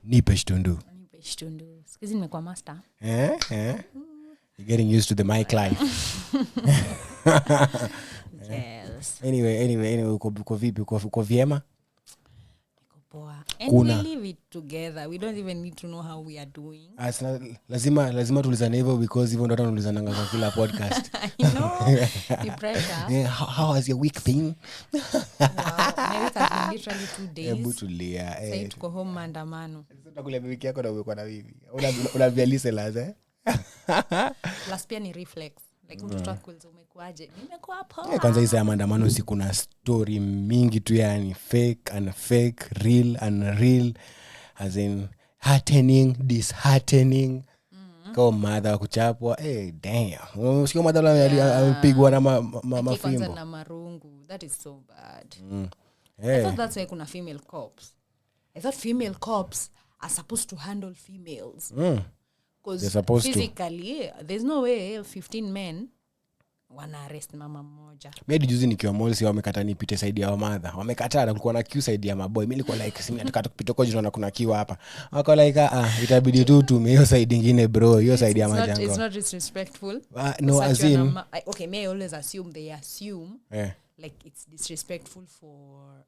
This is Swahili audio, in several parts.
Nipe shtundu. Sikizi nimekuwa master. You're getting used to the mic life. Yes. Anyway, uko vipi? Uko vyema? Niko poa. And we live it together. We don't even need to know how we are doing. Lazima tulizane hivyo because hivyo ndo tunalizananga kwa kila podcast. I know. The pressure. Yeah, how has your week been? Wow. My week has been literally 2 days. Hebu tulia. Sasa tuko home maandamano. Sasa kule wiki yako na uko na bibi. Una listeners Plus pia ni reflex. Like mtu atakuuliza umekuaje? Nimekuwa poa. Kwanza hizo maandamano si kuna story mingi tu, yani fake and fake, real and real, as in heartening, disheartening. Kwa mother kuchapwa, damn. Usikia mother alipigwa na mafimbo. Kwanza na marungu. That is so bad. I thought that's why kuna female cops. I thought female cops are supposed to handle females. Because physically, there's no way 15 men wana arrest mama mmoja. Mimi juzi nikiwa mall si wamekata nipite side ya mother. Wamekataa, kulikuwa na queue side ya maboy. Mimi nilikuwa like simi nataka kupita kwa jina na kuna queue hapa. Wako like itabidi tu hiyo side nyingine bro, hiyo side ya majango. It's not disrespectful. No, as in okay, may I always assume they assume like it's disrespectful for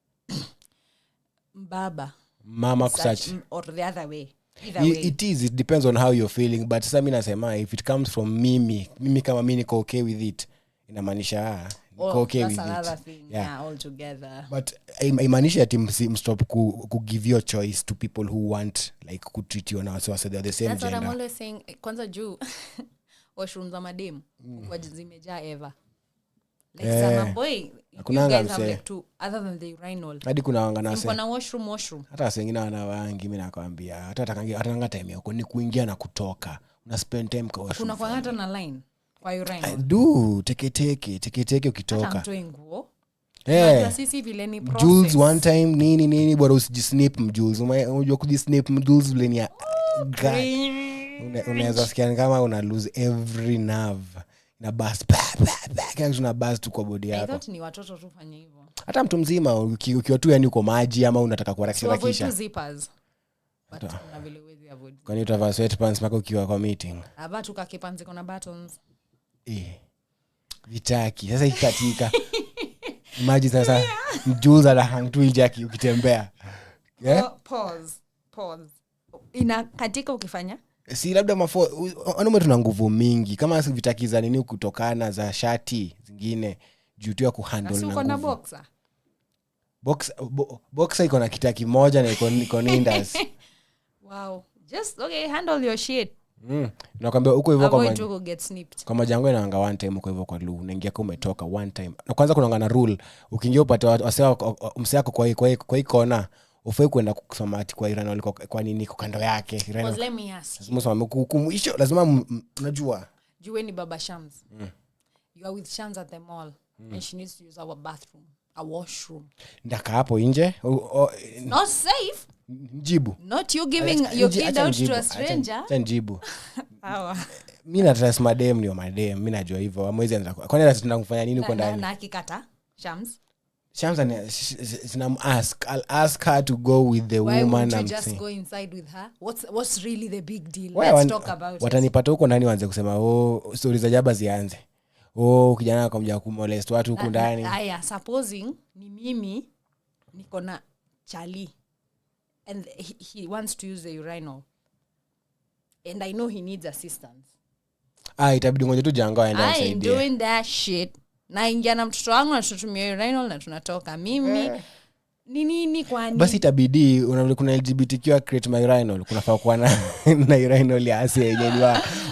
baba mama kusearch or the other way. It depends on how you're feeling, but sasa mimi nasema if it comes from mimi kama mimi niko okay with it, inamaanisha niko okay with it. That's another thing. Yeah, all together. But imaanisha ati stop ku give your choice to people who want like ku treat you now so they're the same that's gender. That's what I'm always saying. Kwanza juu washroom za madem kwa zimejaa ever. Like some boy, you guys have like two other than the urinal. Hadi kuna wangana kuna washroom. Hata wengine wana wangi, mimi nakwambia. Hata atanga time yako ni kuingia na kutoka. Una spend time kwa washroom. Kuna kwa hata na line kwa urinal. Teke ukitoka. Hata mtoe nguo. Unajua sisi vile ni process. Jules one time nini bora usijisnip mjules. Unajua kujisnip mjules vile ni unaweza sikia kama una lose every nerve. Na bust una bust tu kwa body yako. I thought ni watoto tu fanya hivyo. Hata mtu mzima ukiwa tu yani uko maji ama unataka kuharakisha kisha zippers. But una vile wezi avoid. Kwani utavaa sweatpants mpaka ukiwa kwa meeting? Aba tu kakipanzi kuna buttons. Vitaki. Sasa ikatika. Imagine sasa mjuza la hang tu jackie ukitembea. Pause. Ina katika ukifanya? Si labda wanaume tuna nguvu mingi kama vitakiza nini kutokana za shati zingine juu tu ya kuhandle na nguvu. Kuna boxer iko na kitaki moja na iko nindas. Wow, just okay, handle your shit. Nakwambia uko hivyo kwa majango inaanga one time uko hivyo kwa lu unaingia kama umetoka one time. Na kwanza kuna na rule ukiingia upate msako kwa ikona ufai kwenda kusoma ati kwa Iran waliko kwa nini kwa kando yake Iran. Let me ask you. Msoma mkukumisho lazima unajua. Jueni baba Shams. You are with Shams at the mall and she needs to use our bathroom, a washroom. Ndaka hapo nje. Not safe. Jibu. Not you giving your kid out to a stranger. Jibu. Mimi na trust madem ni madem. Mimi najua hivyo. Amwezi anza. Kwani lazima kufanya nini kwa ndani? Na akikata Shams. I'll ask her to go with the why woman. Why would you just go inside with her? What's really the big deal? Let's talk about it. Watanipata huko ndani waanze kusema stories za jaba zianze. Kijana akamja kumolest watu huko ndani. Aya, supposing ni mimi niko na Charlie and he wants to use the urinal and I know he needs assistance. Itabidi ngoja tu jango aende amsaidie. I'm doing that shit. Na ingia na mtoto wangu na tutumie urinal na tunatoka mimi nini kwani basi itabidi kuna LGBTQ create my urinal kunafaa kuwa na urinal ya ase yenyewe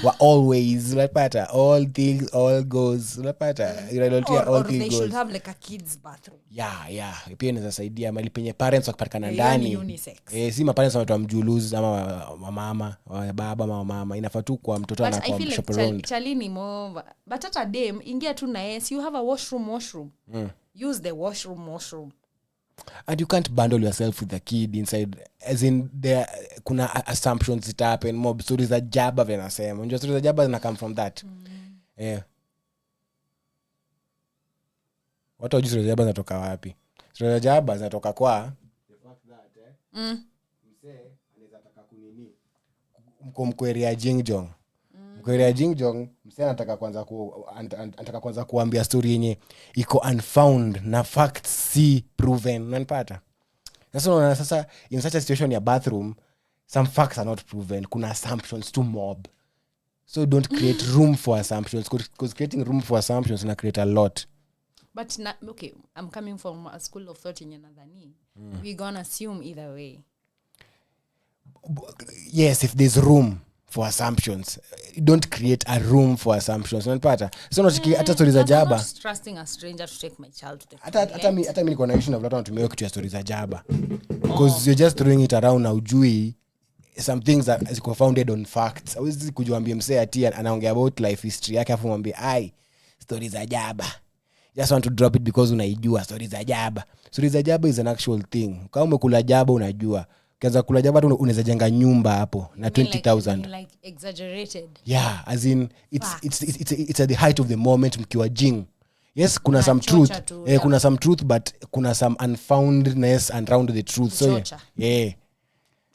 wa always unapata all things all goes unapata urinal ya all things goes. They should have like a kids bathroom. Yeah pia inaweza saidia mali penye parents wakipatikana ndani. Si parents wametoa mjuluzi ama mama wa baba mama inafaa tu kwa mtoto na kwa chaperone. Chalini mo but hata dem ingia tu na yes you have a washroom. Use the washroom. And you can't bundle yourself with the kid inside, as in there kuna assumptions that happen mob stories za jaba venasema unajua stories za jaba zina come from that. Watu wajui stories za jaba zinatoka wapi. Story za Jaba zinatoka kwa the fact that msee anaweza taka kunini mkomkweria Jingjong. Mkweria Jingjong msee anataka kwanza kuambia story yenye iko unfound na facts si proven. Unanipata? Sasa in such a situation ya bathroom, some facts are not proven. Kuna assumptions too mob. So don't create room for assumptions, because creating room for assumptions na create a lot. But okay, I'm coming from a school of thought in Yanadhani. We're gonna assume either way. Yes, if there's room for assumptions, don't create a room for assumptions. Unanipata? So hata stories za Jaba. I'm not trusting a stranger to take my child to the hata mimi niko na issue na watu wanatumia kitu ya stories za Jaba. Because you're just throwing it around na ujui some things that is founded on facts. Hawezi kujuambia msee ati anaongea about life history yake afu mwambie stories za Jaba. Just want to drop it because unaijua stories za Jaba. Stories za Jaba is an actual thing. Kama umekula Jaba unajua. Ukianza kula Jaba tu unaweza jenga nyumba hapo na 20,000. Like exaggerated. Yeah, as in it's at the height of the moment mkiwa jing. Yes, kuna some truth. Kuna some truth, but kuna some unfoundness around the truth. So yeah.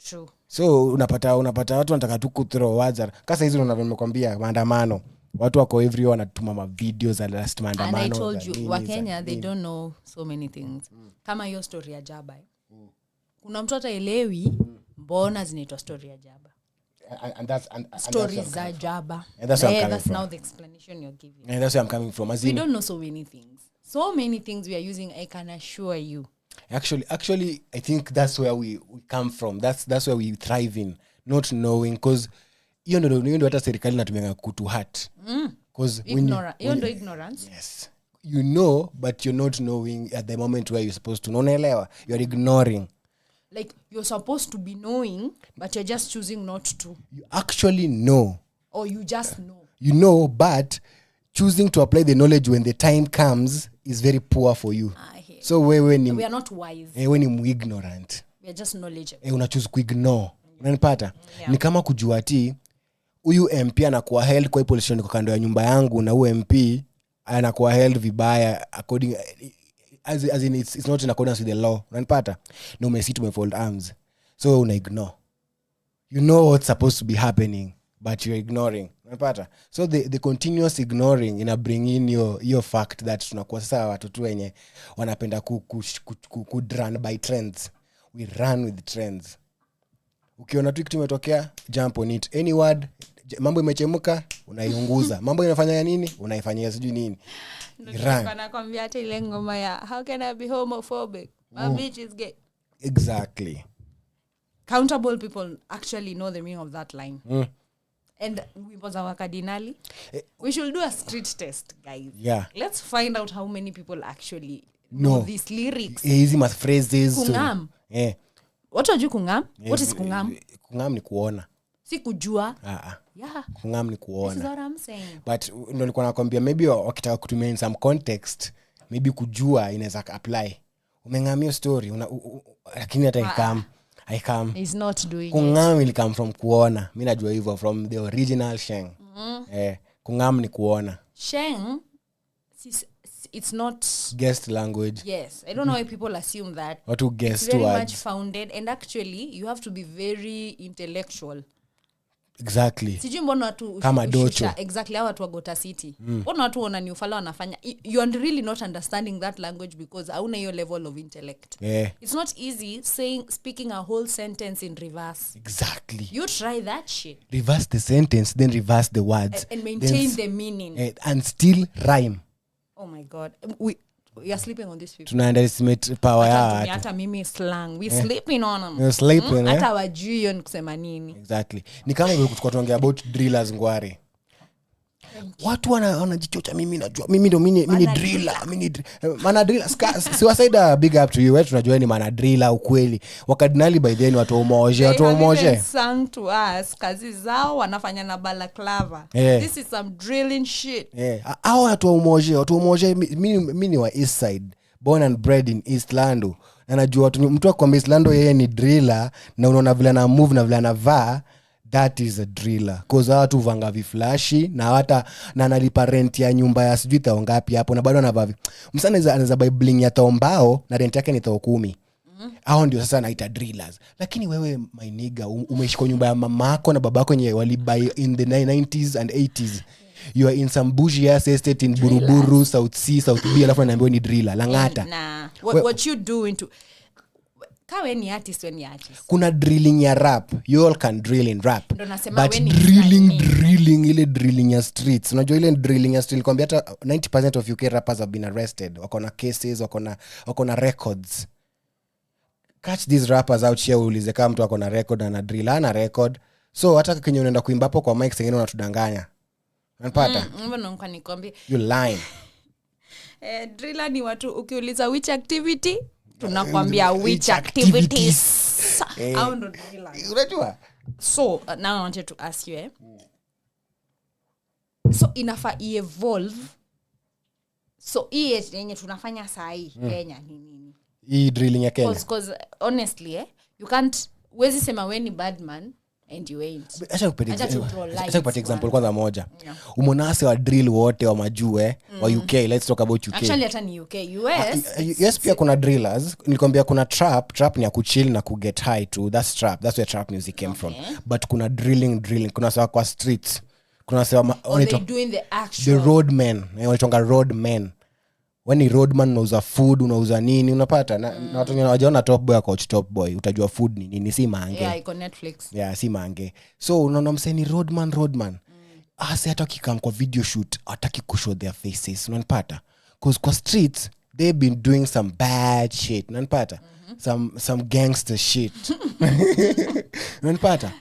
True. So unapata watu wanataka tu kuthrow words. Kasa hizo nimekwambia maandamano. Watu wako everywhere wanatuma ma videos za last maandamano. And I told you, Wakenya they don't know so many things. Kama hiyo story ya Jaba. Kuna mtu ataelewi mbona zinaitwa story ya Jaba. And stories za Jaba. That's now the explanation you're giving. And that's where I'm coming from. We don't know so many things. So many things we are using, I can assure you. Actually I think that's where we come from. That's where we thrive in, not knowing, because you know hata serikali inatumia kutu hurt. Because ignorance. Yes. You know, but you're not knowing at the moment where you're supposed to. Unaelewa? You're ignoring. Like you're supposed to be knowing, but you're just choosing not to. You actually know. Or you just know. You know, but choosing to apply the knowledge when the time comes is very poor for you. So we are not wise. When you ignorant. We are just knowledgeable. Una choose kuignore. Unanipata? Ni kama kujua ati huyu MP anakuwa held kwa position iko kando ya nyumba yangu na huyu MP anakuwa held vibaya according as in it's not in accordance with the law. Unanipata? No, umesi tumefold arms. So una ignore. You know what's supposed to be happening, but you're ignoring. Unapata? So the continuous ignoring ina bring in your fact that tunakuwa sasa watu tu wenye wanapenda ku run by trends. We run with trends. Ukiona tu kitu kimetokea, jump on it. Any word, mambo imechemuka, unaiunguza. Mambo inafanya nini? Unaifanyia sijui nini. Nakwambia hata ile ngoma ya how can I be homophobic? My bitch is gay. Exactly. Countable people actually know the meaning of that line. And wimbo za wakadinali. We should do a street test, guys. Yeah. Let's find out how many people actually know these lyrics. Easy math phrases. Kungam. Yeah. What are you kungam? What is kungam? Kungam ni kuona. Si kujua. Yeah. Kungam ni kuona. This is what I'm saying. But ndio nilikuwa nakwambia maybe wakitaka kutumia in some context, maybe kujua inaweza apply. Umengamia story lakini hata I come. He's not doing kungam will come from kuona. Mimi najua hivyo from the original Sheng. Kungam ni kuona. Sheng, it's not guessed language. Yes, I don't know why people assume that. Or to guess it's very words. much founded, and actually you have to be very intellectual. Exactly. Sijui mbona watu kama docho. Exactly, hawa watu wa Gota City. Mbona watu wana ni ufala wanafanya. You are really not understanding that language because hauna hiyo level of intellect. It's not easy speaking a whole sentence in reverse. Exactly. You try that shit. Reverse the sentence, then reverse the words. And maintain the meaning. And still rhyme. Oh my God. We are sleeping on this people. Tuna underestimate power ya hata mimi slang. We sleeping on them. You're sleeping, hata wajui hiyo ni kusema nini. Exactly. Ni kama tulikuwa tuongea about drillers ngware. Watu wanajichocha mimi najua. Mimi ndo mini driller. Mana driller. Siwasaida big up to you. Wewe tunajua ni mana driller ukweli. Wakadinali by then watu umoje. They sang to us. Kazi zao wanafanya na balaclava. This is some drilling shit. Hao watu umoje. Mimi ni wa East Side. Born and bred in East Lando. Na najua mtu akwambia East Lando yeye ni driller na unaona vile na move na vile anavaa. that is a driller cause watu vanga viflashi na hata na analipa rent ya nyumba ya sijui tao ngapi hapo na bado anavaa msana anaweza buy bling ya tao mbao na rent yake ni tao 10 hao ndio sasa naita drillers. Lakini wewe my nigga umeishi kwa nyumba ya mamako na babako yenye walibuy in the 90s and 80s. You are in some bougie ass estate in Buruburu, South C, South B, alafu naambiwa ni driller Langata. Nah. What you do into kawe ni artist when you artist. Kuna drilling ya rap. You all can drill in rap. But drilling ile drilling ya streets. Unajua ile drilling ya street kwambia hata 90% of UK rappers have been arrested. Wako na cases, wako na records. Catch these rappers out here ulize kama mtu wako na record na drill ana record. So hata kenye unaenda kuimba hapo kwa mic sengine unatudanganya. Unapata? Mbona nikwambie? You lying. Driller ni watu ukiuliza which activity tunakwambia which activities. How do driller? Unajua? So now I wanted to ask you so inafa evolve. So yenye tunafanya saa hii Kenya ni nini? Hii drilling ya Kenya. Because honestly you can't wezi sema we ni bad man and you ain't. Acha kupata example kwanza moja. Umonase wa drill wote wa majue wa UK. Let's talk about UK. Actually hata ni UK. Yes pia kuna drillers. Nilikwambia kuna trap ni ya kuchill na ku get high too. That's trap. That's where trap music came from. But kuna drilling. Kuna sawa kwa streets. Kuna sawa they doing the actual the roadmen. Wanatonga roadmen. When roadman unauza food, unauza nini, unapata na watu wanajiona top boy coach top boy, utajua food ni nini, si mange. Yeah, iko Netflix. Yeah, si mange. So unaona mseni roadman. Asa hata kikam kwa video shoot, hataki kushow their faces, unapata? Cause kwa streets they've been doing some bad shit, unapata? Some gangster shit. Unapata?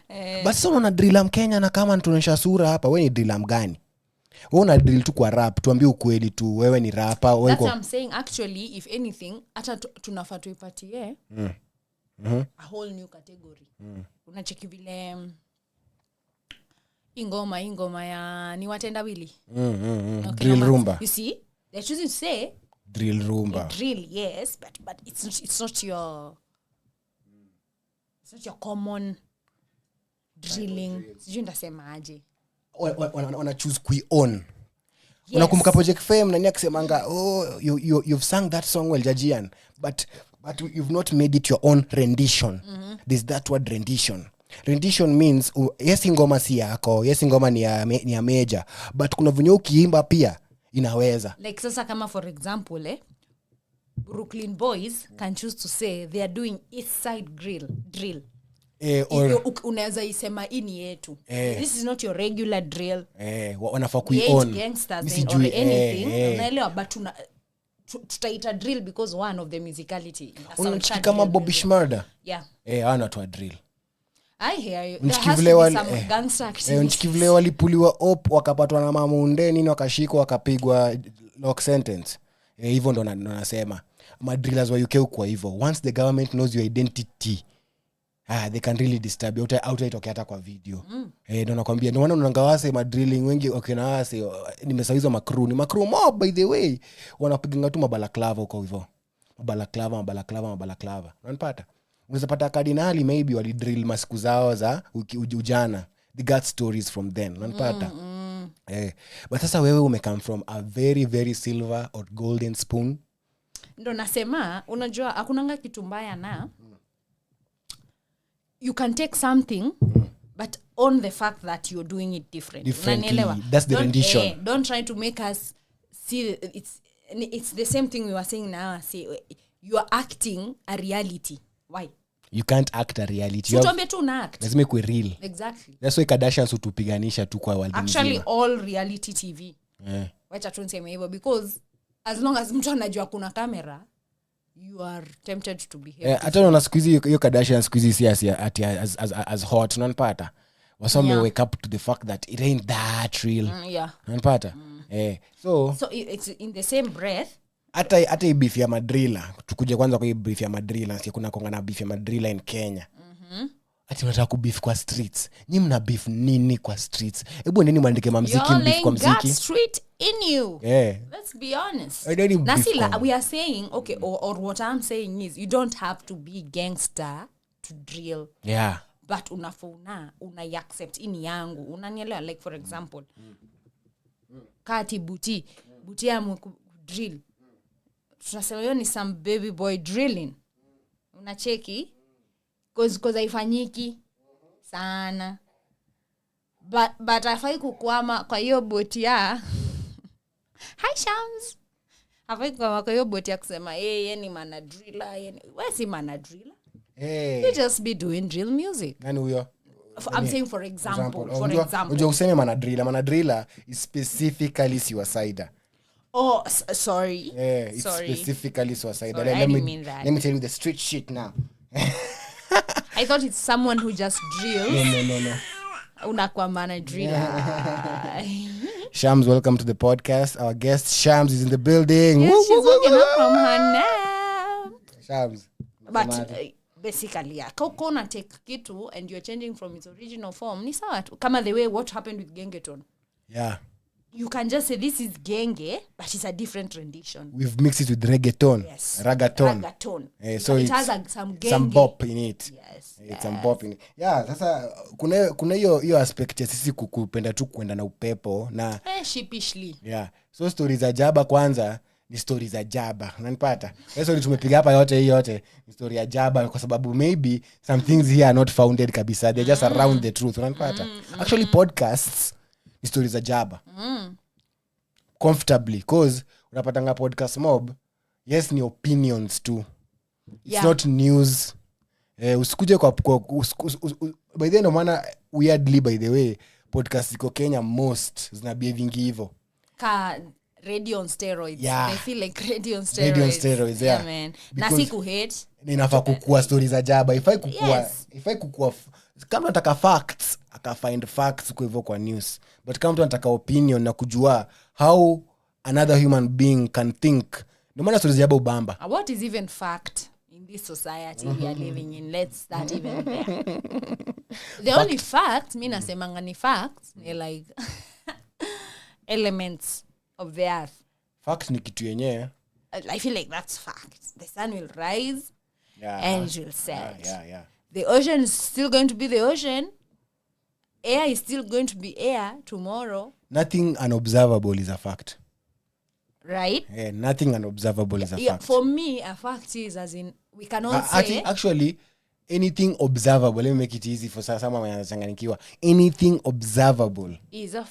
But so unaona driller Mkenya na kama tunaonyesha sura hapa, wewe ni driller mgani? Wewe una drill tu kwa rap, tuambie ukweli tu, wewe ni rapper. That's what I'm saying. Actually, if anything, hata tunafaa tuipatie a whole new category. Unacheki vile ingoma ya ni watenda wili. Okay, drill rumba. You see? They're choosing to say drill rumba. Drill, yes, but it's not your common drilling. Sijui ndasema aje. Wana choose kuion. Yes. Unakumbuka Project Fame nani akisemanga you've sung that song well Jajian but you've not made it your own rendition. There's that word rendition means yes ngoma si yako, yes ngoma ni ya major, but kuna vunyo ukiimba pia inaweza. Like sasa kama for example Brooklyn Boys can choose to say they are doing East Side drill. Unaweza isema ini yetu. This is not your regular drill. Wanafaa kuion. Gangsters or anything. Unaelewa but tutaita drill because one of the musicality. Unachiki kama Bobby Shmurda. Yeah. Ana tu drill. I hear you. There has to be some gangster activity. Unachikivile walipuliwa up wakapatwa na mamunde nini wakashikwa wakapigwa lock sentence. Hivyo ndo nasema. Madrillers wa UK kwa hivyo. Once the government knows your identity, they can really disturb you. Hautaitokea hata kwa video. Ndio nakwambia. Ndio maana unangawase madrilling wengi wakinawase nimesawiza makru mob by the way. Wanapiga tu mabalaklava huko hivyo. Mabalaklava. Unanipata? Unaweza pata kardinali maybe walidrill masiku zao za ujana. They got stories from them. Unanipata? But sasa wewe umecome from a very very silver or golden spoon. Ndio nasema unajua hakunanga kitu mbaya na you can take something but on the fact that you're doing it differently. That's the rendition. Don't try to make us see it's the same thing we were saying now. Say you are acting a reality. Why? You can't act a reality. So tuambie tu una act. Lazima kuwe real. Exactly. That's why Kardashians utupiganisha tu kwa world mzima. Actually all reality TV. Wacha tu niseme hivyo because as long as mtu anajua kuna kamera you are tempted to behave. Hata unaona siku hizi hiyo Kardashian siku hizi si as hot unanipata. Wasome wake up to the fact that it ain't that real. Unanipata? So it's in the same breath. Hata beef ya madrilla. Tukuje kwanza kwa beef ya madrilla. Si kuna kongana beef ya madrilla in Kenya. Ati unataka kubeef kwa streets. Nyinyi mna beef nini kwa streets? Hebu nini muandike mamziki beef kwa muziki? You're street in you. Let's be honest. Nasila we are saying or what I'm saying is you don't have to be gangster to drill. but una accept ini yangu, unanielewa? Like for example kati buti ya drill, tunasema hiyo ni some baby boy drilling, unacheki cause haifanyiki sana, but afai kukwama kwa hiyo boti ya hi Shams, afai kukwama kwa hiyo boti ya kusema yeye ni mana driller, wewe si mana driller, you just be doing drill music. Nani huyo? I'm saying for example. Unajua useme mana driller is specifically suicide. Oh, sorry. It's sorry. Specifically suicide. Let me tell you the street shit now. I thought it's someone who just drills. No. Unakuwa mana driller. Shams, welcome to the podcast. Our guest Shams is in the building. Yes, she's waking up from her nap. Shams. But basically, yeah, kona take kitu and you're changing from its original form. Ni sawa tu. Kama the way what happened with Gengeton. Yeah. You can just say this is Genge, but it's a different rendition. We've mixed it with reggaeton. Yes. Ragaton. So it has some Genge. Some bop in it. Yes. Some bop in it. Yeah, sasa kuna hiyo aspect ya sisi kupenda tu kwenda na upepo na sheepishly. Yeah. So stories za Jaba kwanza ni stories za Jaba. Unanipata? Hiyo tumepiga hapa yote ni story ya Jaba kwa sababu maybe some things here are not founded kabisa. They're just around the truth. Unanipata? Actually podcasts ni stories za Jaba. Comfortably cause unapatanga podcast mob, yes ni opinions too. It's not news. Usikuje kwa by the way no maana weirdly by the way podcast iko Kenya most zina behaving hivyo. Radio on steroids. Yeah. They feel like radio on steroids. Yeah, man. Na siku hate. Ninafaa kukua stories za Jaba. Ifai kukua kama nataka facts, aka find facts kwa hivyo kwa news. But kama mtu anataka opinion na kujua how another human being can think, no maana stories za Jaba ubamba. What is even fact in this society we are living in? Let's start even there. The only fact, mi nasemanga ni facts, ni like elements of the earth. Facts ni kitu yenyewe. I feel like that's fact. The sun will rise and it will set. Yeah. The ocean is still going to be the ocean. Air is still going to be air tomorrow. Nothing unobservable is a fact. Right? Yeah, nothing unobservable is a fact. For me, a fact is as in, we cannot say... Actually, anything observable, let me make it easy for someone wanachanganikiwa. Anything observable is a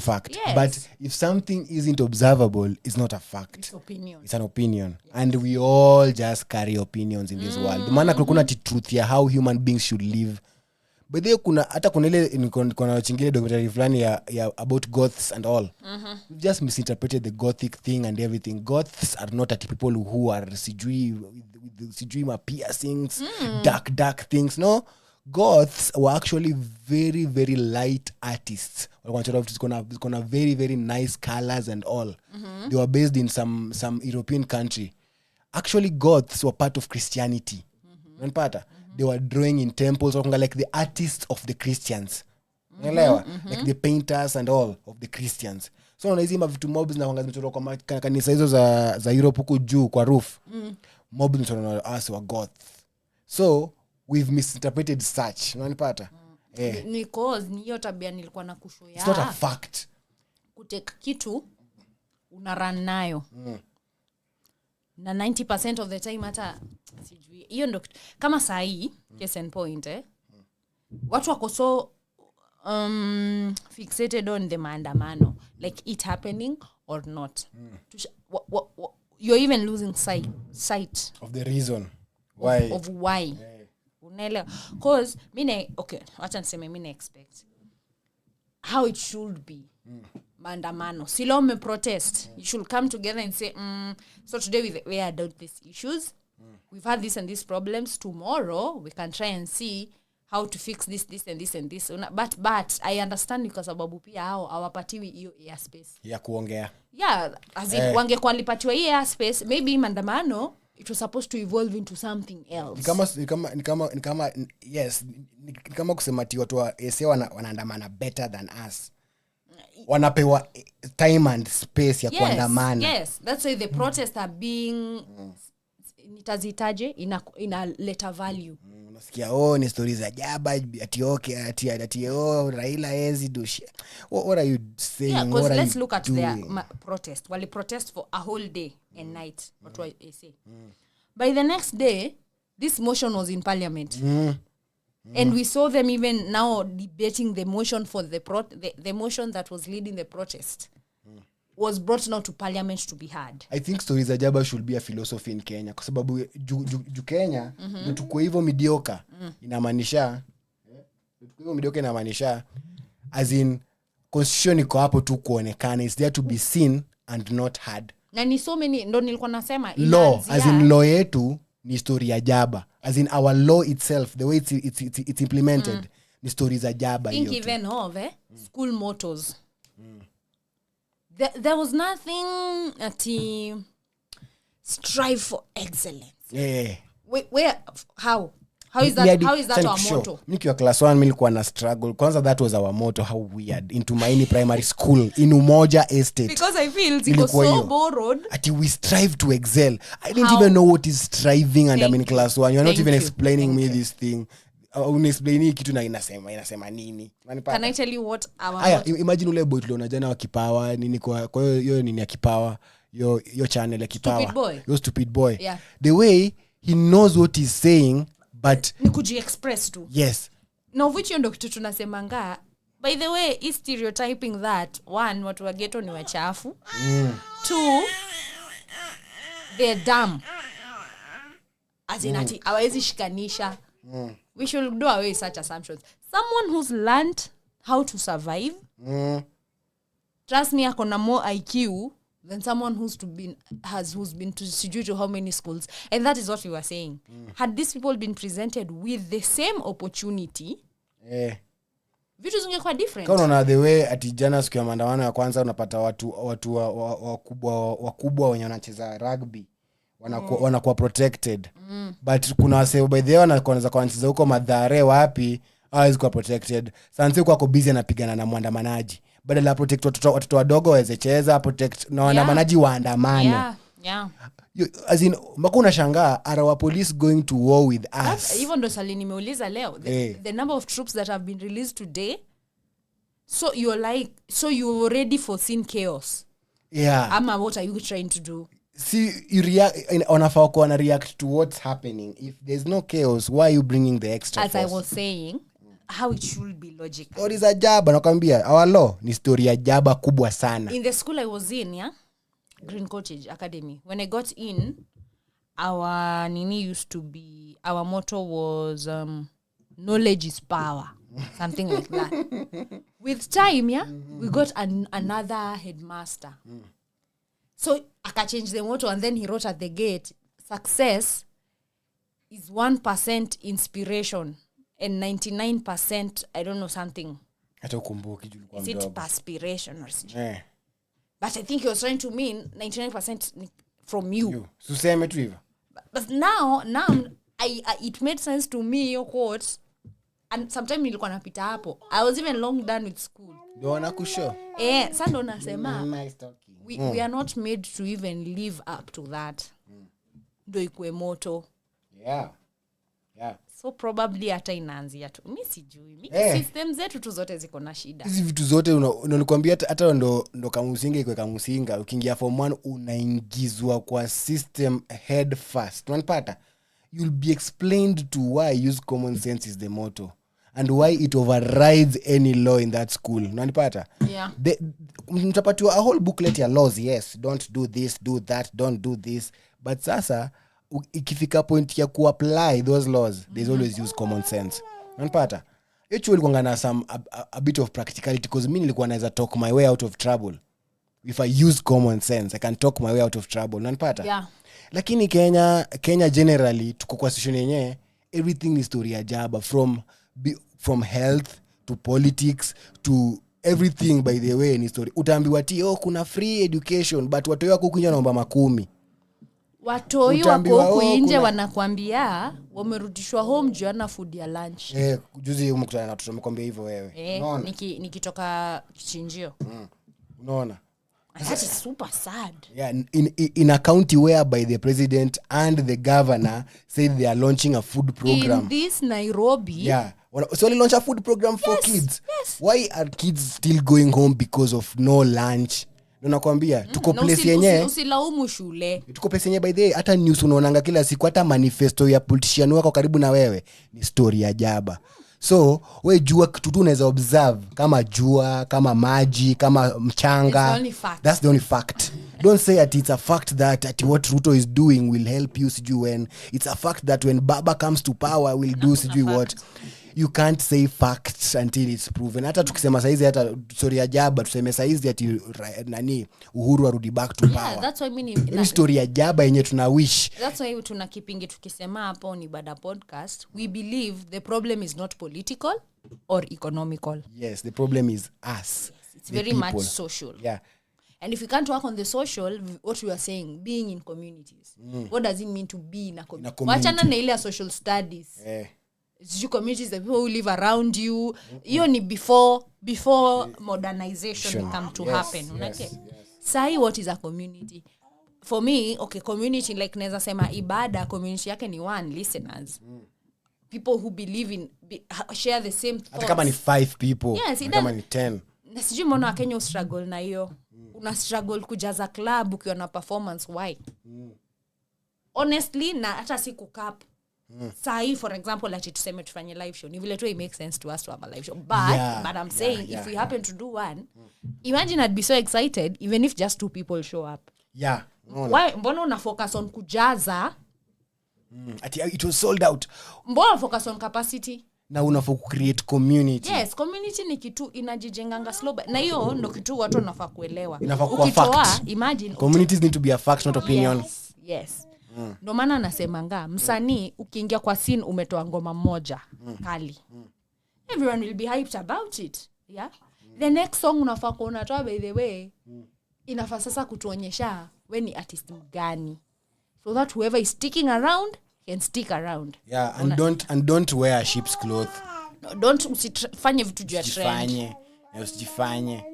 fact. Yes. But if something isn't observable, it's not a fact. It's opinion. It's an opinion. Yeah. And we all just carry opinions in this world. Maana kuna truth ya how human beings should live. But there kuna ile kuna chingine documentary fulani ya about goths and all. We've just misinterpreted the gothic thing and everything. Goths are not at people who are sijui ma piercings, dark things. No, goths were actually very very light artists. It's gonna very very nice colors and all. They were based in some European country. Actually goths were part of Christianity. Unapata? They were drawing in temples, like the artists of the Christians. Like the painters and all of the Christians. So unaizima vitu mobs na wangazimechorwa kwa kanisa hizo za Europe huko juu kwa roof. Mobs mechorwa na us wa goth. So we've misinterpreted such. Unanipata? Ni cause ni hiyo tabia nilikuwa na kushow ya. It's not a fact. Kuteka kitu una run nayo. Na 90% of the time hata sijui hiyo ndo kama saa hii case and point watu wako so fixated on the maandamano, like it happening or not. You're even losing sight of the reason why of why. Unaelewa? Cause wacha niseme mimi expect how it should be. Maandamano silo me protest, you should come together and say so today we are dealt these issues, we've had this and these problems, tomorrow we can try and see how to fix this and this. But I understand kwa sababu pia hao hawapatiwi hiyo airspace ya kuongea. As in wangekuwa walipatiwa hiyo airspace, maybe maandamano it was supposed to evolve into something else. Ni kama yes, ni kama kusema ati watu wa SA wanaandamana better than us. Wanapewa time and space ya kuandamana. Yes, that's why the protests are being nitazitaje ina leta value. Unasikia ni stories za Jaba ati okay ati Raila ezi do shit. What are you saying? Yeah, because let's look at their protest. Wali protest for a whole day and night. What do I say? By the next day, this motion was in parliament. And we saw them even now debating the motion for the motion that was leading the protest. Was brought now to parliament to be heard. I think stories za Jaba should be a philosophy in Kenya kwa sababu ju Kenya tuko hivyo mediocre inamaanisha as in constitution iko hapo tu kuonekana, is there to be seen and not heard. Na ni so many ndo nilikuwa nasema law as in law yetu ni story ya Jaba, as in our law itself, the way it's implemented ni stories za Jaba. Think even of school mottos. There was nothing at strive for excellence. Yeah. Where how is that our motto? Nikiwa class 1 nilikuwa na struggle. Kwanza that was our motto. How weird. In Tumaini Primary School in Umoja Estate. Because I feel it's so borrowed. Ati we strive to excel. I don't even know what is striving and I'm in class 1. You're not even explaining me this thing. Unexplaini kitu na inasema nini. Can I tell you what our imagine ule boy tuliona jana wa Kipawa nini kwa hiyo nini ya Kipawa yo channel ya Kipawa. Yo stupid boy. Yeah. The way he knows what he's saying but ni kuji-express tu. Yes. Na which ndo kitu tunasemanga. By the way, is stereotyping that one, watu wa ghetto ni wachafu. Two, they're dumb. As in ati hawezi shikanisha. We should do away with such assumptions. Someone who's learned how to survive, trust me, akona more IQ than someone who's been to how many schools. And that is what we were saying. Had these people been presented with the same opportunity, vitu zingekuwa different. Kama unaona the way ati jana siku ya maandamano ya kwanza unapata watu wakubwa wenye wanacheza rugby wanakuwa protected. But kuna wase by the way wanaanza kuanza huko Madhare wapi hawezi kuwa protected. Sanse kwa busy anapigana na mwandamanaji. Badala ya protect watoto wadogo waweze cheza, protect na waandamanaji waandamane. Yeah. As in mbona unashangaa are our police going to war with us? Even though Sally nimeuliza leo the number of troops that have been released today, so you're ready for seeing chaos. Yeah. Ama what are you trying to do? See, you unafaa kuwa na react to what's happening. If there's no chaos, why are you bringing the extra as force? I was saying, how it should be logical. Stories za Jaba nakwambia, our law ni story ya Jaba kubwa sana. In the school I was in, Green Cottage Academy, when I got in, our motto was knowledge is power, something like that. With time, we got another headmaster. So aka change the motto and then he wrote at the gate, success is 1% inspiration and 99% I don't know something. Hata ukumbuki julikuwa mdogo. Is it perspiration or something? But I think he was trying to mean 99% from you. Suseme tu hivyo. But now it made sense to me your quote. And sometimes nilikuwa napita hapo. I was even long done with school. Ndio nakusho. Sasa ndo nasema we are not made to even live up to that. Ndio ikue moto. Yeah. So probably hata inaanzia tu. Mimi sijui. System zetu tu zote ziko na shida. Hizi vitu zote unanikwambia hata ndo kamusinga ikwe kamusinga. Ukiingia form 1 unaingizwa kwa system head first. Unanipata? You'll be explained to why use common sense is the motto and why it overrides any law in that school. Unanipata? Yeah. Mtapatiwa a whole booklet ya laws. Yes, don't do this, do that, don't do this. But sasa ikifika point ya kuapply those laws, there's always use common sense. Unanipata? Actually kwanga na a bit of practicality because mimi nilikuwa naweza talk my way out of trouble. If I use common sense, I can talk my way out of trouble. Unanipata? Yeah. Lakini Kenya generally tuko kwa situation yenyewe everything is story ya Jaba from health to politics to everything. By the way ni story. Utaambiwa kuna free education but watu wako kunywa naomba 10. Watu wako huko nje wanakuambia wamerudishwa home jana food ya lunch. Juzi umekutana na watoto wamekwambia hivyo wewe. Unaona? Nikitoka kichinjio. Unaona? And that is super sad. Yeah, in a county whereby the president and the governor said they are launching a food program. In this Nairobi. Yeah. So they launch a food program for kids. Yes. Why are kids still going home because of no lunch? Nakwambia tuko place yenyewe. Usilaumu shule. Tuko place yenyewe by the way, hata news unaonanga kila siku, hata manifesto ya politician wako karibu na wewe ni story ya Jaba. So we jua kitu tu unaweza observe kama jua, kama maji, kama mchanga. That's the only fact. Don't say that it's a fact that what Ruto is doing will help you sijui when. It's a fact that when Baba comes to power will do sijui what. You can't say facts until it's proven. Hata tukisema saizi hata story ya Jaba tuseme saizi ati nani Uhuru arudi back to power. Yeah, that's why mimi story ya Jaba yenye tuna wish. That's why tuna kipingi tukisema hapo ni Ibada podcast. We believe the problem is not political or economical. Yes, the problem is us. It's very people. Much social. Yeah. And if we can't work on the social, what we are saying, being in communities. What does it mean to be in a community? Wachana na ile social studies. It's communities, the people who live around you. Hiyo ni before modernization come to happen. Yes. Say what is a community? For me, okay, community like naweza sema Ibada, community yake ni one, listeners. People who believe in share the same thoughts. Hata kama ni 5 people. Yes, kama ni 10. Na sijui mbona Kenya struggle na hiyo. Una struggle kujaza club ukiwa na performance, why? Honestly, na hata siku cap. Sai for example like tuseme tufanye live show. Ni vile tu it makes sense to us to have a live show. But I'm saying if we happen to do one, imagine I'd be so excited even if just 2 people show up. Yeah. Why mbona una focus on kujaza? It was sold out. Mbona focus on capacity? Na unafaa create community. Yes, community ni kitu inajijenganga slow na hiyo ndo kitu watu wanafaa kuelewa. Ukitoa imagine communities need to be a fact not opinion. Yes. Ndo maana nasemanga msanii ukiingia kwa scene umetoa ngoma moja kali. Everyone will be hyped about it. Yeah. The next song unafaa kuonatoa by the way inafaa sasa kutuonyesha we ni artist mgani. So that whoever is sticking around can stick around. Yeah, and don't wear sheep's cloth. No, don't usifanye vitu juu ya trend. Usijifanye.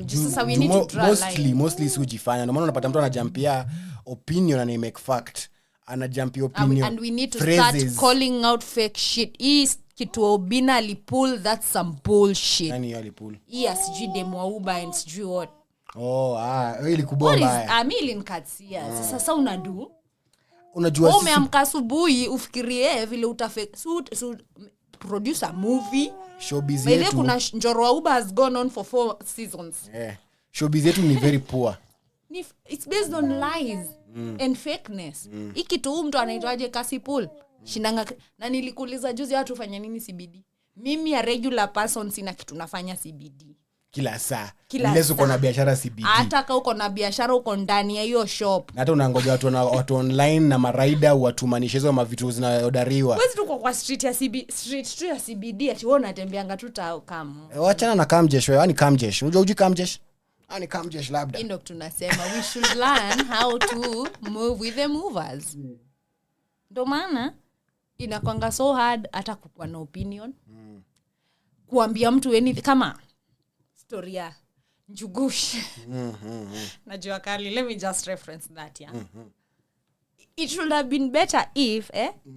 Just so we need to draw line. Mostly usijifanye. Ndio maana unapata mtu anajumpia opinion and make fact. Anajumpia opinion. And we need to start calling out fake shit. Kitu Obina alipull, that's some bullshit. Nani alipull? Yes, Jidemwa Uba and sijui what. Ili kubomba. Amilin katsia. Sasa unadu unajua umeamka asubuhi ufikirie vile utafake produce a movie showbiz yetu. Bale kuna Njoro Uba has gone on for 4 seasons. Showbiz yetu ni very poor. It's based on lies and fakeness. Iki tu mtu anaitwaje Kasipul shinanga na nilikuuliza juzi watu fanya nini CBD. Mimi a regular person sina kitu nafanya CBD. Kila saa. Unless uko na biashara CBD. Hata kama uko na biashara uko ndani ya hiyo shop. Na hata unangoja watu online na maraida watumanishe hizo mavitu zinaodariwa. Wewe tuko kwa street tu ya CBD ati wewe unatembeanga tu kama. Wachana na Kamjesh wewe, yani Kamjesh. Unajua uji Kamjesh? Ani Kamjesh labda. Ndio tunasema we should learn how to move with the movers. Ndio maana inakwanga so hard hata kuwa na opinion. Kuambia mtu anything kama story ya Njugush. Najua kali, let me just reference that It should have been better if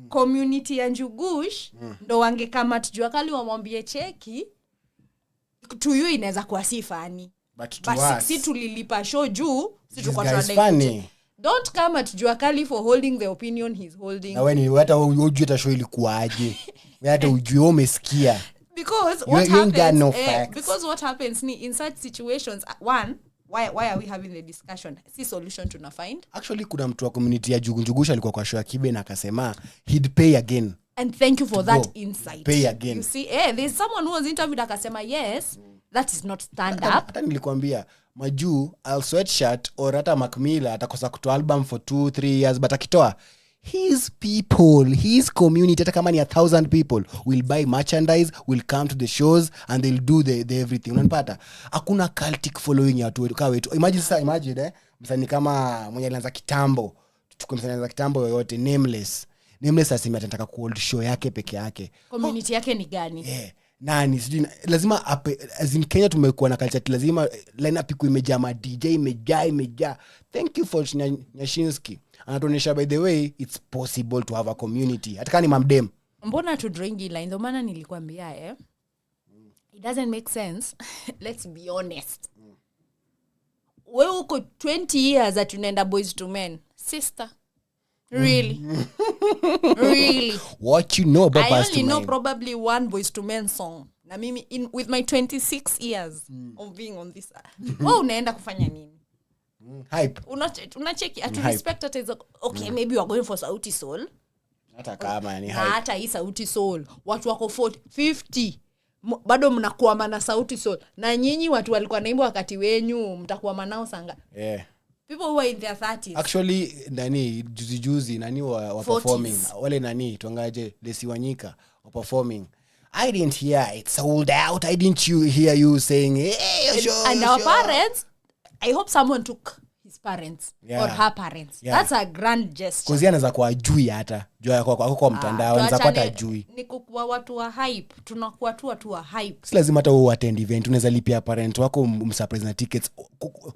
community ya Njugush ndo wange kama tujua kali wamwambie cheki to you inaweza kuwa si funny. But si tulilipa show juu si tuko funny. Don't come at Jua Kali for holding the opinion he's holding. Na wewe hata ujue hata show ilikuaje. Wewe hata ujue umesikia. Because what happens ni in such situations, one, why are we having the discussion? See solution to find. Actually kuna mtu wa community ya Njugusha alikuwa kwa show ya Kibe na akasema he'd pay again. And thank you for that insight. Pay again. You see, there's someone who was interviewed akasema yes, that is not stand up. Hata nilikwambia Maju I'll sweatshirt or hata Macmillan atakosa kutoa album for 2-3 years but akitoa his people, his community, hata kama ni 1,000 people will buy merchandise, will come to the shows and they'll do the everything. Unanipata? Hakuna cultic following ya watu wetu. Imagine msanii kama mwenye alianza kitambo. Tuchukue msanii alianza kitambo yoyote Nameless asema atataka kuhold show yake peke yake. Community yake ni gani? nani sijui lazima as in Kenya tumekuwa na culture lazima lineup iko imejaa ma DJ imejaa. Thank you for Nyashinski anatuonyesha by the way it's possible to have a community hata kama ni mamdem. Mbona tu drawing line ndio maana nilikwambia it doesn't make sense. Let's be honest. Wewe uko 20 years that unaenda boys to men sister. Really? Really? What you know about boys to men? I only know probably one boys to men song. Na mimi with my 26 years of being on this. Unaenda kufanya nini? Hype. Unacheki at respect at is okay maybe you are going for Sauti Soul. Hata kama ni hype. Hata hii Sauti Soul watu wako 50 bado mnakuwa na Sauti Soul na nyinyi watu walikuwa naimba wakati wenyu mtakuwa nao sanga. People who are in their 30s. Actually nani juzi nani wa performing wale nani tuangaje Lesi Wanyika wa performing. I didn't hear it sold out. I didn't hear you saying hey show. And our parents, I hope someone took his parents or her parents. That's a grand gesture. Cuz anaweza kuwa ajui hata jua kwa mtandao anaweza kuwa ajui. Ni kwa watu wa hype, tunakuwa tu watu wa hype. Si lazima hata wewe attend event, unaweza lipia parent wako umsurprise na tickets.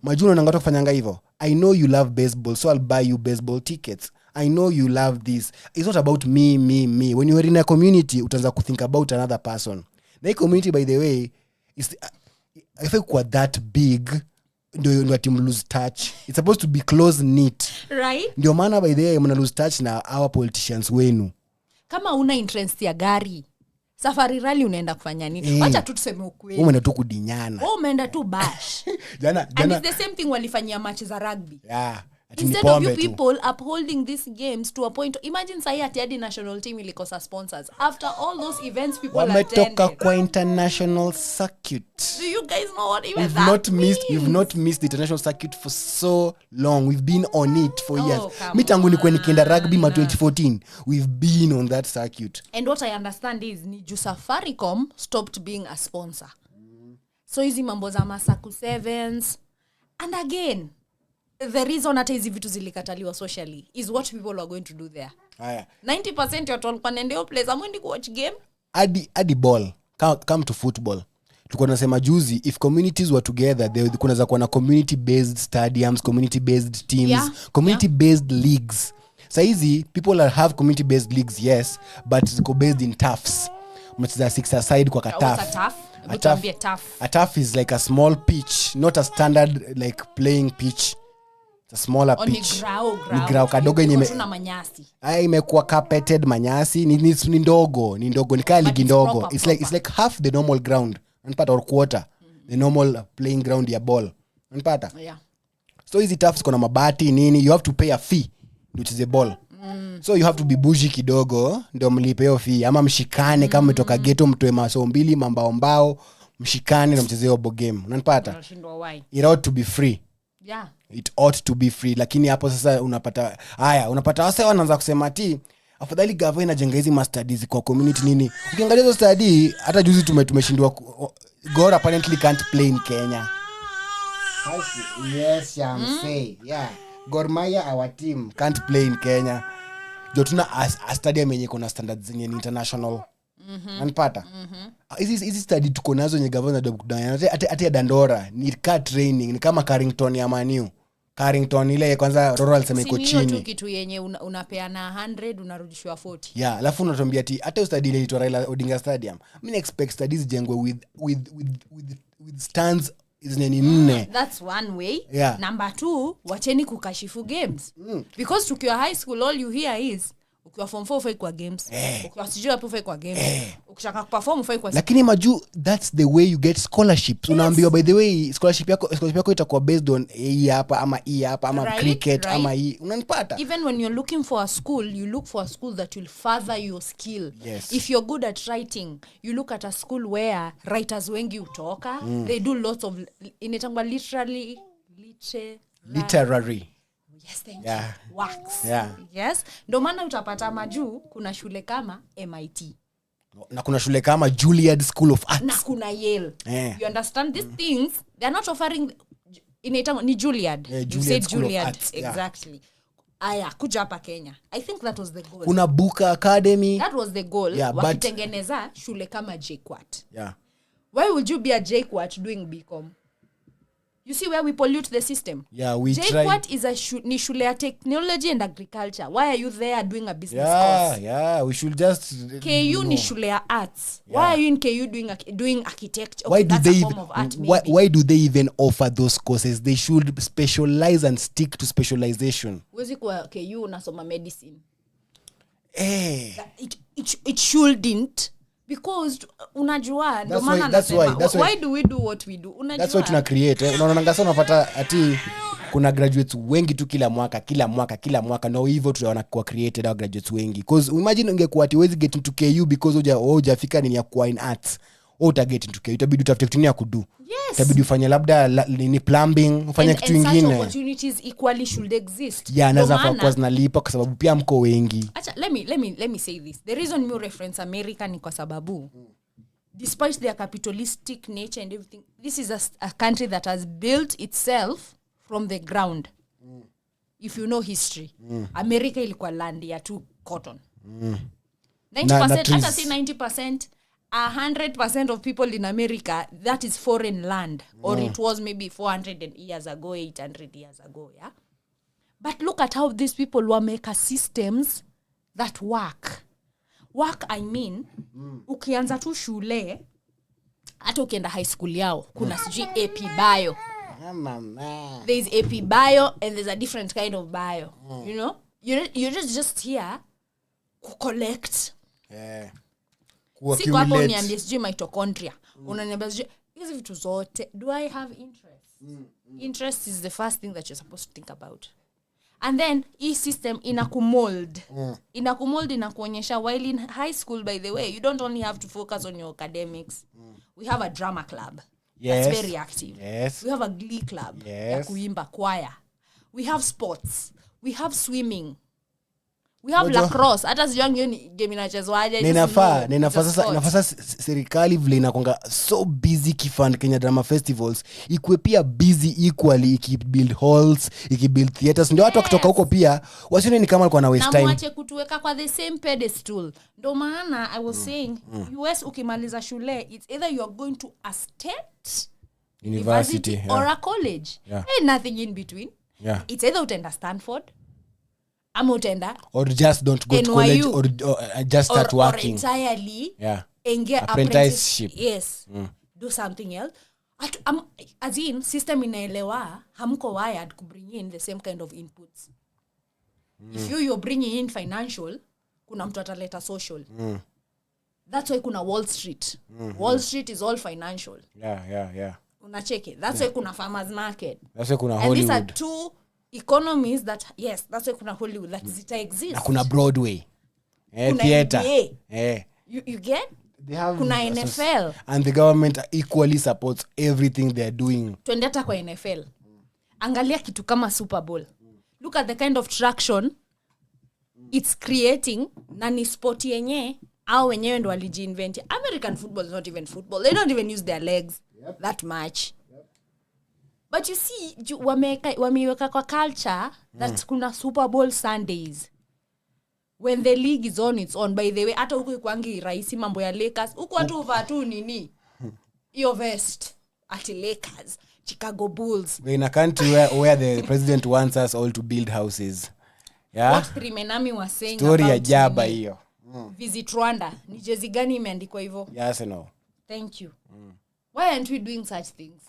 Majuno unangata kufanyanga hivyo. I know you love baseball, so I'll buy you baseball tickets. I know you love this. It's not about me. When you are in a community, utaanza to think about another person. The community, by the way, is I think quite that big. Ndio team lose touch. It's supposed to be close knit. Right? Ndio maana by the way mna lose touch na our politicians wenu. Kama una interest ya gari, safari rally unaenda kufanya nini? Acha tu tuseme ukweli. Umeenda tu kudinyana. Umeenda tu bash. jana and it's the same thing walifanyia match za rugby. Yeah. Instead of you people upholding these games to a point, imagine say at the national team ilikosa sponsors after all those events people attended. Wametoka kwa international circuit. Do you guys know what even that means? We've not missed the international circuit for so long. We've been on it for years. Mi tangu nikuwe nikienda rugby ma 2014, we've been on that circuit. And what I understand is ni Safaricom stopped being a sponsor. So hizi mambo za Masaku Sevens and again the reason that hizi vitu zilikataliwa socially is what people are going to do there. 90% ya watu walikuwa nendeo place amwendi ku watch game. Adi ball. Come to football. Tulikuwa tunasema juzi if communities were together there kunaweza kuwa na community based stadiums, community based teams, community based leagues. Saizi people have community based leagues yes, but ziko based in turfs. Mcheza 6-a-side kwa kataf. A turf is like a small pitch, not a standard like playing pitch. A smaller pitch. Ni grau kadogo yenye imekuwa carpeted manyasi ni ndogo ni kama ligi ndogo. It's like half the normal ground unapata or quarter the normal playing ground ya ball unapata. So hizi turfs kuna mabati nini, you have to pay a fee which is a ball. So you have to be bougie kidogo ndio mlipe hiyo fee ama mshikane kama umetoka ghetto mtoe maso mbili mbao mshikane na mchezeo bo game unapata. It ought to be free. It ought to be free, lakini hapo sasa unapata wase wanaanza kusema ati afadhali gava inajenga hizi studies kwa community nini. Ukiangalia hizo study hata juzi tumeshindwa Gor apparently can't play in Kenya. Yes, I'm saying. Yeah. Gor Mahia our team can't play in Kenya. Ndio tuna a stadium yenye kuna standards zenye international. Unapata? Hizi study tuko nazo nye gavana ati Dandora ni car training ni kama Carrington ya Maniu. Carrington ile kwanza Rural sema iko chini. Sio kitu yenye unapeana 100 unarudishwa 40. Yeah, alafu unatuambia ati hata study ile inaitwa Raila Odinga Stadium. Mimi expect studies jengwe with stands is nini nne. That's one way. Number 2, wacheni kukashifu games. Because tukiwa high school all you hear is ukiwa form 4 ufai kwa games. Ukiwa sijui hapo ufai kwa games. Ukitaka kuperform ufai kwa. Lakini maju that's the way you get scholarships. Unaambiwa by the way scholarship yako itakuwa based on hapa ama ama cricket ama unanipata. Even when you're looking for a school, you look for a school that will further your skill. If you're good at writing, you look at a school where writers wengi utoka. They do lots of inetangwa literary. Yes, thank you. Works. Yes. Ndio maana utapata majuu kuna shule kama MIT. Na kuna shule kama Juilliard School of Arts. Na kuna Yale. You understand these things? They are not offering inaitwa ni Juilliard. You said Juilliard. Exactly. aya kuja hapa Kenya. I think that was the goal. Kuna Buka Academy. That was the goal. Yeah, wakitengeneza shule kama JKUAT. Yeah. Why would you be a JKUAT doing BCom? You see where we pollute the system? Yeah, we JKUAT is ni shule ya technology and agriculture. Why are you there doing a business course? Yeah, we should just KU ni shule ya arts. Yeah. Why are you in KU doing architecture? Okay, that's a form of art, why do they even offer those courses? They should specialize and stick to specialization. Huwezi kwa KU unasoma medicine. It shouldn't. Because unajua ndo maana nasema why do we do what we do? Unajua that's why tuna create unaona ngasa unapata ati kuna graduates wengi tu kila mwaka na hivyo tunaona kwa created our graduates wengi because imagine ungekuwa ati huwezi get into KU because hujafika nini ya kwa in arts uta get into KU itabidi utafute kitu ya kudu. Yes. Itabidi ufanye labda nini plumbing ufanye kitu kingine. Such opportunities equally should exist. Yeah, naweza kwa zinalipa kwa sababu pia mko wengi. Acha let me say this. The reason me reference America ni kwa sababu despite their capitalistic nature and everything, this is a country that has built itself from the ground. If you know history, America ilikuwa land ya tu cotton. 90%, hata si 90%, 100% of people in America, that is foreign land. Or it was maybe 400 years ago, 800 years ago, yeah? But look at how these people were making systems that work. Work, I mean, ukianza tu shule, hata ukienda high school yao, kuna sijui AP Bio. There is AP Bio and there's a different kind of bio. You know? You're just here to collect. Yeah. Siku hapo uniambia sijui mitochondria. Unaniambia sijui hizi vitu zote. Do I have interest? Interest is the first thing that you're supposed to think about. And then hii system inakumold. Inakumold inakuonyesha while in high school, by the way, you don't only have to focus on your academics. We have a drama club. Yes. That's very active. Yes. We have a glee club. Yes. Ya kuimba choir. We have sports. We have swimming. We have lacrosse. Hata sijuangi hiyo ni game inachezwaje. Ninafaa sasa serikali vile inakonga so busy kifund Kenya Drama Festivals ikuwe pia busy equally ikibuild halls, ikibuild theaters. Ndio watu wakitoka huko pia wasione ni kama alikuwa na waste time. Na mwache kutuweka kwa the same pedestal. Ndio maana I was saying US ukimaliza shule, it's either you are going to a state university or a college. Yeah. Ain't nothing in between. Yeah. It's either utenda Stanford ama utenda or just don't go to college or just start working or entirely engage apprenticeship. Yes. Do something else. As in system inaelewa hamko wired to bring in the same kind of inputs. If you're bringing in financial, kuna mtu ataleta social. That's why kuna Wall Street. Wall Street is all financial. Yeah. Unacheke. That's why kuna farmers market. That's why kuna Hollywood. And these are two economies that, yes, that's why kuna Hollywood that zita exist. Na kuna Broadway. Kuna theater. You get? They have kuna NFL. And the government equally supports everything they're doing. Tuende hata kwa NFL. Angalia kitu kama Super Bowl. Look at the kind of traction it's creating. Na ni sport yenye au wenyewe ndo walijiinvent. American football is not even football. They don't even use their legs that much. But you see, wameweka kwa culture that kuna Super Bowl Sundays. When the league is on its own. By the way, hata huko kwangi rahisi mambo ya Lakers. Huko watu uvaa tu nini? Your vest. Ati Lakers. Chicago Bulls. We're in a country where the president wants us all to build houses. Yeah? What Trimenami was saying story about ya Jaba hiyo. Visit Rwanda. Ni jezi gani imeandikwa hivyo? Yes, no. Thank you. Why aren't we doing such things?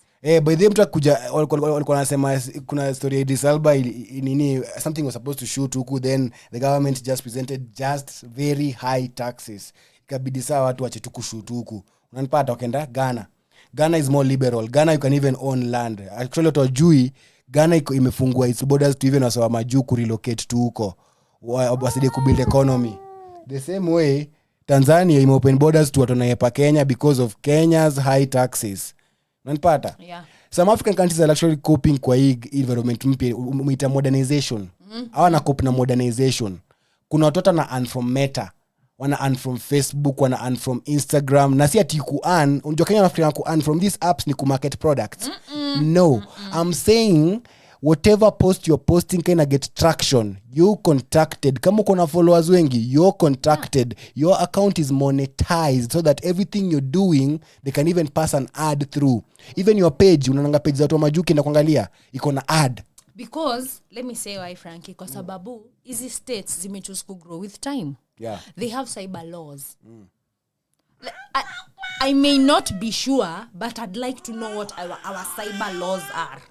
By the mtu kuja walikuwa nasema kuna story ya Idris Elba nini something was supposed to shoot huku, then the government just presented just very high taxes. Ikabidi saa watu wache tu kushoot huku. Unanipata wakenda Ghana is more liberal. Ghana you can even own land. Actually watu wajui Ghana imefungua its borders to even wasawa majuu ku relocate tu huko. Wasije kubuild economy. The same way Tanzania imeopen borders to watu wanayepa Kenya because of Kenya's high taxes. Unanipata? Yeah. Some African countries are actually coping kwa hii environment mpya umeita modernization. Hawa na cope na modernization. Kuna watoto na earn from Meta, wana earn from Facebook, wana earn from Instagram. Na si ati ku earn, unajua Kenya Africa ku earn from these apps ni ku market products. No. I'm saying whatever post you're posting kind of get traction, you contacted. Kama uko na followers wengi, you're contacted. Your account is monetized so that everything you're doing, they can even pass an ad through. Even your page, unananga page za watu majuki na kuangalia, iko na ad. Because let me say why, Frankie, kwa sababu hizi states zimechoose to grow with time. Yeah. They have cyber laws. I may not be sure, but I'd like to know what our cyber laws are.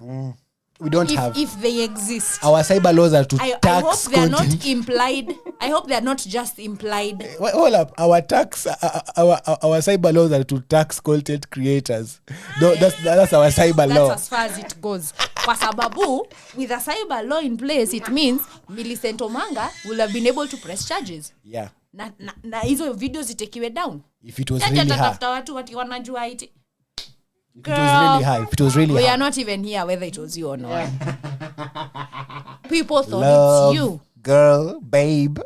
We don't have. If they exist. Our cyber laws are to I tax hope they are content. not implied. I hope they are not just implied. Hold up. Our cyber laws are to tax content creators. No, that's our cyber law. That's as far as it goes. Kwa sababu, with a cyber law in place, it means Millicent Omanga will have been able to press charges. Yeah. Na hizo videos itekiwe down. If it was really high. Watu wanajua iti. If it was really high. If it was really high. We are not even here whether it was you or not. People thought Love, it's you. Girl, babe,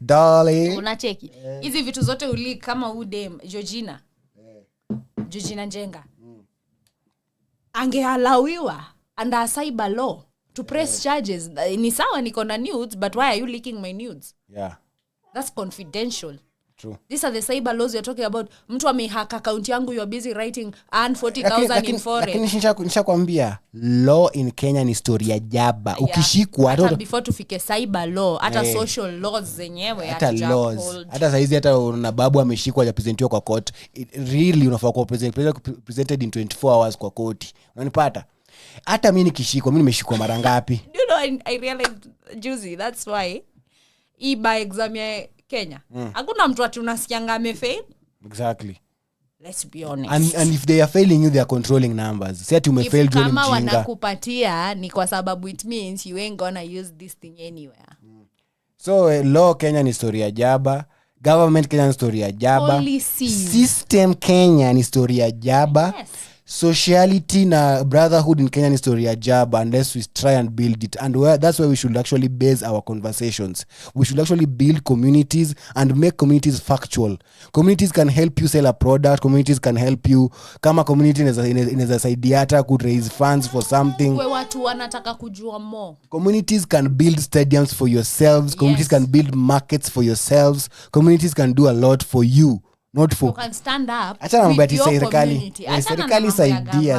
darling. Unacheki. Hizi vitu zote uli kama udem Georgina. Georgina Njenga. Angealawiwa under a cyber law to press charges. Ni sawa niko na nudes, but why are you leaking my nudes? Yeah. That's confidential. True. These are the cyber laws you're talking about. Mtu amehack account yangu, you're busy writing earn 40,000 in foreign. Lakini nishakwambia law in Kenya ni story ya jaba. Ukishikwa hata before tufike cyber law, hata social laws zenyewe hata laws. Hata saizi hata una babu ameshikwa hajapresentiwa kwa court. Really unafaa kuwa presented in 24 hours kwa court. Unanipata? Hata mimi nikishikwa, mimi nimeshikwa mara ngapi? You know, I realized juicy. That's why by exam ya Kenya. Hakuna mtu ati unasikianga amefail. Exactly. Let's be honest. And if they are failing you, they are controlling numbers. Si ati umefail tu ni mjinga. Kama wanakupatia ni kwa sababu it means you ain't gonna use this thing anywhere. So law Kenya ni story ya jaba. Government Kenya ni story ya jaba. Policies. System Kenya ni story ya jaba. Yes. Sociality na brotherhood in Kenya ni story ya jaba unless we try and build it. And that's where we should actually base our conversations. We should actually build communities and make communities factual. Communities can help you sell a product. Communities can help you. Kama community inaweza saidia hata could raise funds for something. We watu wanataka kujua more. Communities can build stadiums for yourselves. Communities can build markets for yourselves. Communities can do a lot for you. Not for. You can stand up. Achana mbati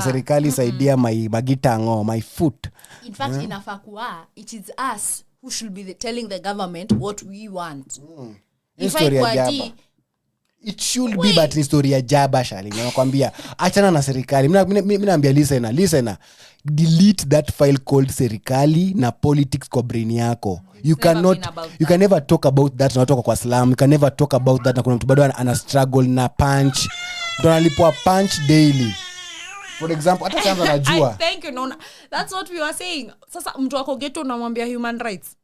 serikali saidia my magitango, my foot. In fact, inafaa kuwa it is us who should be telling the government what we want. It should be but story ya jaba shali. Nakwambia achana na serikali. Mimi naambia listener, delete that file called serikali na politics kwa brain yako. You can never talk about that na watu kwa slum. You can never talk about that na kuna mtu bado ana struggle na punch. Ndio analipwa punch daily. For example, hata kama anajua. Thank you, no. That's what we were saying. Sasa mtu wako geto unamwambia human rights.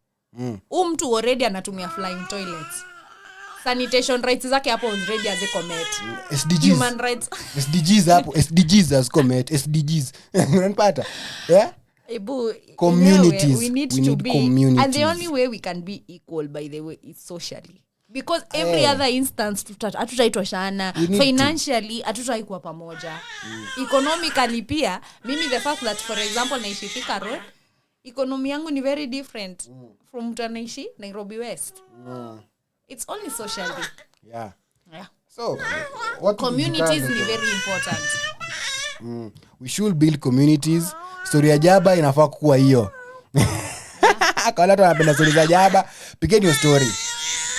Mtu already anatumia flying toilets. Sanitation rights zake hapo already azikomet. SDGs. Human rights. SDGs hapo. SDGs azikomet. SDGs. Unanipata? Yeah? Communities. We need to be communities. And the only way we can be equal, by the way, is socially. Because every other instance hatutaitoshana. Financially hatutaikuwa pamoja. Economically pia, mimi the fact that for example naishi Thika Road, economy yangu ni very different from mtu anaishi Nairobi West. It's only socially. Yeah. So, what communities ni very important. We should build communities. Story ya jaba inafaa kuwa hiyo. Kwa watu wanapenda stories za jaba, pigeni your story.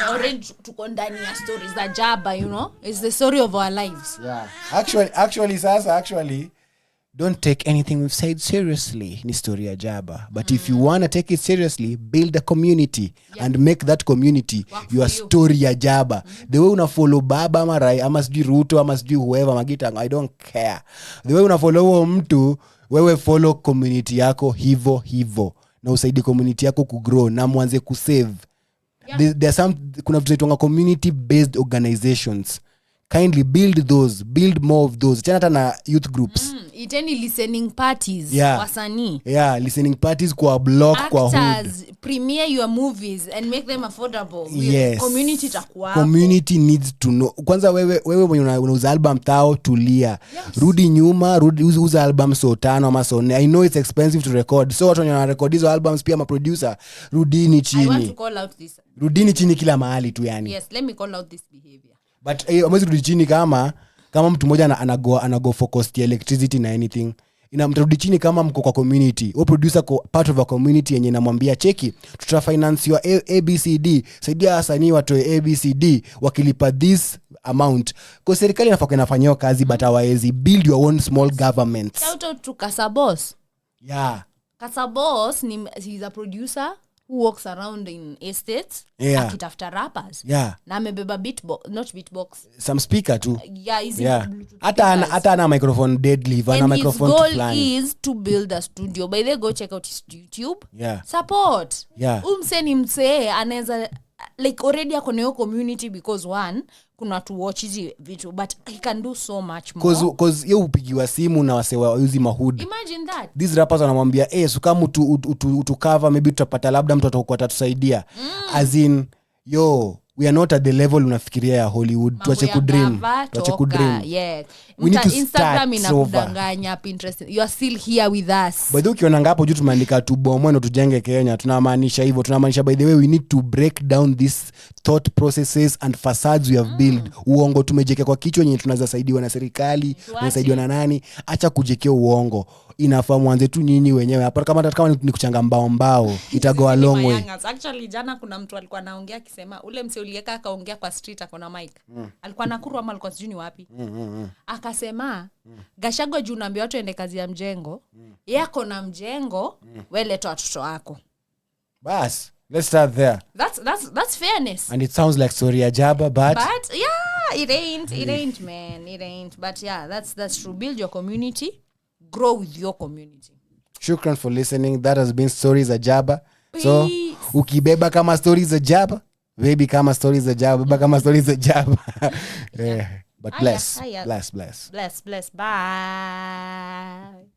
Already tuko ndani ya stories za jaba, you know? It's the story of our lives. Yeah. Actually, don't take anything we've said seriously. Ni story ya jaba. But if you want to take it seriously, build a community and make that community your story ya jaba. The way una follow Baba ama Rai ama sijui Ruto ama sijui whoever Magita, I don't care. The way una follow mtu, wewe follow community yako hivo. Na usaidie community yako kugrow na mwanze kusave. There's kuna vitu zinaitwa community based organizations. kindly build more of those tena hata na youth groups iteni listening parties wasanii listening parties kwa block actors, kwa hood premiere your movies and make them affordable. Yes. Community takuwa community needs to know. Kwanza wewe mwenye unauza album tao tulia. Yes. Rudi nyuma, uza album so 5 ama so 4. I know it's expensive to record. So watu wana record hizo albums pia ma producer rudini chini. I want to call out this. Rudini chini kila mahali tu yani. Yes, let me call out this behavior. But amwezi rudi chini kama mtu mmoja anago for cost ya electricity na anything. Inamrudi chini kama mko kwa community. O producer ko part of a community yenye namwambia cheki tutafinance your ABCD. Saidia wasanii watoe ABCD wakilipa this amount. Kwa serikali inafanywa kazi but hawezi build your own small governments. Shout out to Kasabos. Yeah. Kasabos he's a producer who walks around in estates akitafuta rappers. Yeah. Na amebeba beatbox. Some speaker too. Yeah. Hata ana microphone deadly, ana microphone plan. His plan. goal is to build a studio. By the way, go check out his YouTube. Yeah. Support. Yeah. Msee anaweza like already ako na community because one kuna to watch hizi vitu but he can do so much more cause yeye upigiwa simu na wasewa yuzi mahood. Imagine that these rappers wanamwambia so kama tu cover maybe tutapata labda mtu atatusaidia as in we are not at the level unafikiria ya Hollywood. Tuache kudream. Yeah. We need to Instagram inakudanganya, Pinterest. You are still here with us. By the way ukiona ngapo juu tumeandika tubomwe ndo tujenge Kenya, tunamaanisha hivyo. Tunamaanisha by the way we need to break down these thought processes and facades we have built. Uongo tumejeka kwa kichwa yenye tunaweza saidiwa na serikali, tunasaidiwa na nani? Acha kujekea uongo. Inafaa mwanze tu nyinyi wenyewe. Hapa kama ni kuchanga mbao itago a long way. Actually jana kuna mtu alikuwa anaongea akisema ule mse ulieka akaongea kwa street akona mic. Alikuwa nakuru ama alikuwa sijui wapi. Akasema Gachagua juu naambia watu ende kazi ya mjengo. Yeye akona mjengo, wewe leta watoto wako. Bas, let's start there. That's fairness. And it sounds like Za Jaba but yeah, it ain't man. It ain't. But yeah, that's true. Build your community. Grow with your community. Shukran for listening. That has been Stories Za Jaba. So ukibeba kama Stories Za Jaba, baby kama Stories Za Jaba, beba kama Stories Za Jaba. But bless. Bye.